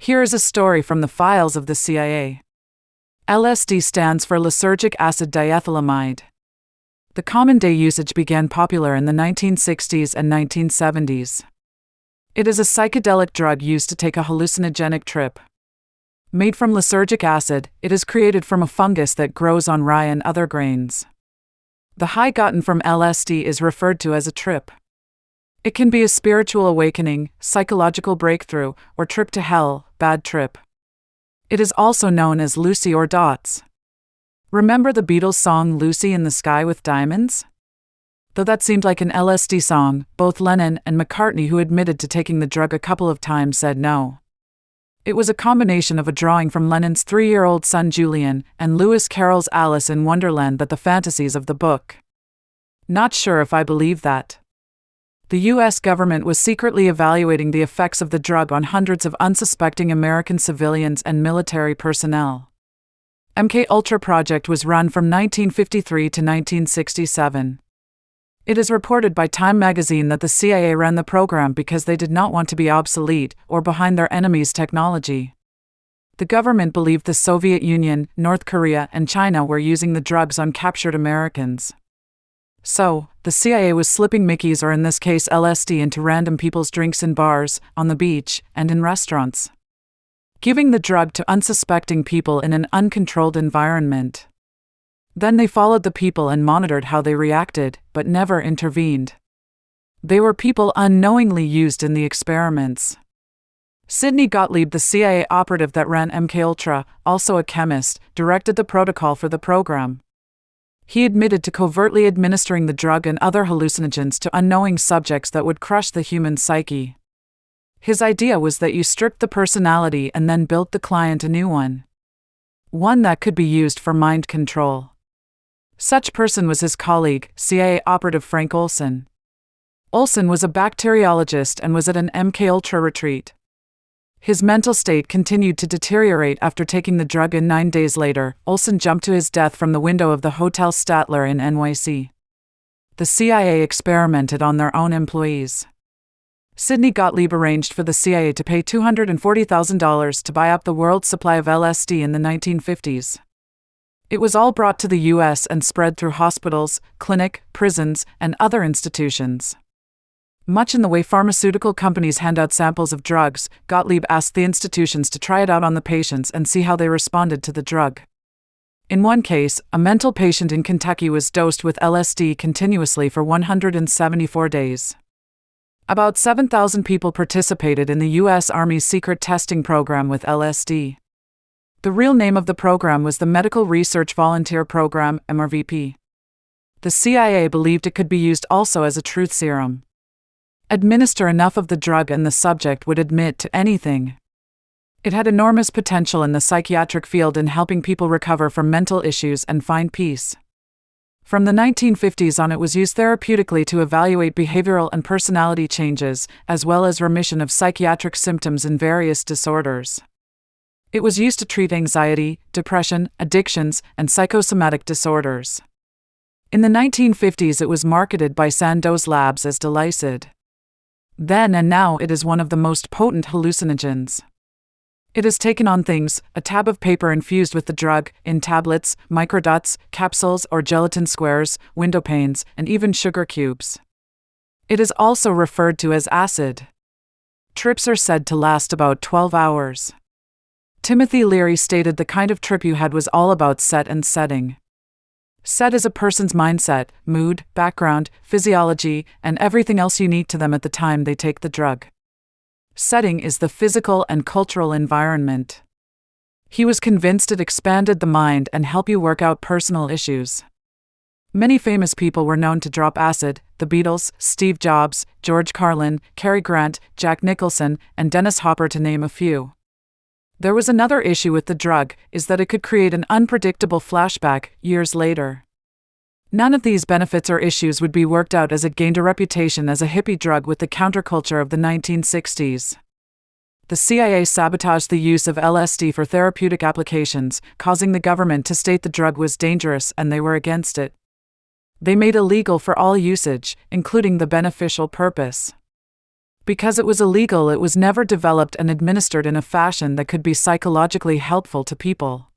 Here is a story from the files of the CIA. LSD stands for lysergic acid diethylamide. The common-day usage began popular in the 1960s and 1970s. It is a psychedelic drug used to take a hallucinogenic trip. Made from lysergic acid, it is created from a fungus that grows on rye and other grains. The high gotten from LSD is referred to as a trip. It can be a spiritual awakening, psychological breakthrough, or trip to hell, bad trip. It is also known as Lucy or dots. Remember the Beatles song Lucy in the Sky with Diamonds? Though that seemed like an LSD song, both Lennon and McCartney, who admitted to taking the drug a couple of times, said no. It was a combination of a drawing from Lennon's 3-year-old son Julian and Lewis Carroll's Alice in Wonderland that the fantasies of the book. Not sure if I believe that. The U.S. government was secretly evaluating the effects of the drug on hundreds of unsuspecting American civilians and military personnel. MKUltra project was run from 1953 to 1967. It is reported by Time magazine that the CIA ran the program because they did not want to be obsolete or behind their enemies' technology. The government believed the Soviet Union, North Korea, and China were using the drugs on captured Americans. So, the CIA was slipping Mickeys, or in this case LSD, into random people's drinks in bars, on the beach, and in restaurants. Giving the drug to unsuspecting people in an uncontrolled environment. Then they followed the people and monitored how they reacted, but never intervened. They were people unknowingly used in the experiments. Sidney Gottlieb, the CIA operative that ran MKUltra, also a chemist, directed the protocol for the program. He admitted to covertly administering the drug and other hallucinogens to unknowing subjects that would crush the human psyche. His idea was that you stripped the personality and then built the client a new one. One that could be used for mind control. Such person was his colleague, CIA operative Frank Olson. Olson was a bacteriologist and was at an MKUltra retreat. His mental state continued to deteriorate after taking the drug, and 9 days later, Olson jumped to his death from the window of the Hotel Statler in NYC. The CIA experimented on their own employees. Sidney Gottlieb arranged for the CIA to pay $240,000 to buy up the world's supply of LSD in the 1950s. It was all brought to the U.S. and spread through hospitals, clinic, prisons, and other institutions. Much in the way pharmaceutical companies hand out samples of drugs, Gottlieb asked the institutions to try it out on the patients and see how they responded to the drug. In one case, a mental patient in Kentucky was dosed with LSD continuously for 174 days. About 7,000 people participated in the U.S. Army's secret testing program with LSD. The real name of the program was the Medical Research Volunteer Program, MRVP. The CIA believed it could be used also as a truth serum. Administer enough of the drug and the subject would admit to anything. It had enormous potential in the psychiatric field in helping people recover from mental issues and find peace. From the 1950s on, it was used therapeutically to evaluate behavioral and personality changes, as well as remission of psychiatric symptoms in various disorders. It was used to treat anxiety, depression, addictions, and psychosomatic disorders. In the 1950s it was marketed by Sandoz Labs as Delicid. Then and now it is one of the most potent hallucinogens. It is taken on things, a tab of paper infused with the drug, in tablets, microdots, capsules or gelatin squares, window panes, and even sugar cubes. It is also referred to as acid. Trips are said to last about 12 hours. Timothy Leary stated the kind of trip you had was all about set and setting. Set is a person's mindset, mood, background, physiology, and everything else unique to them at the time they take the drug. Setting is the physical and cultural environment. He was convinced it expanded the mind and helped you work out personal issues. Many famous people were known to drop acid: the Beatles, Steve Jobs, George Carlin, Cary Grant, Jack Nicholson, and Dennis Hopper, to name a few. There was another issue with the drug, is that it could create an unpredictable flashback years later. None of these benefits or issues would be worked out as it gained a reputation as a hippie drug with the counterculture of the 1960s. The CIA sabotaged the use of LSD for therapeutic applications, causing the government to state the drug was dangerous and they were against it. They made illegal for all usage, including the beneficial purpose. Because it was illegal, it was never developed and administered in a fashion that could be psychologically helpful to people.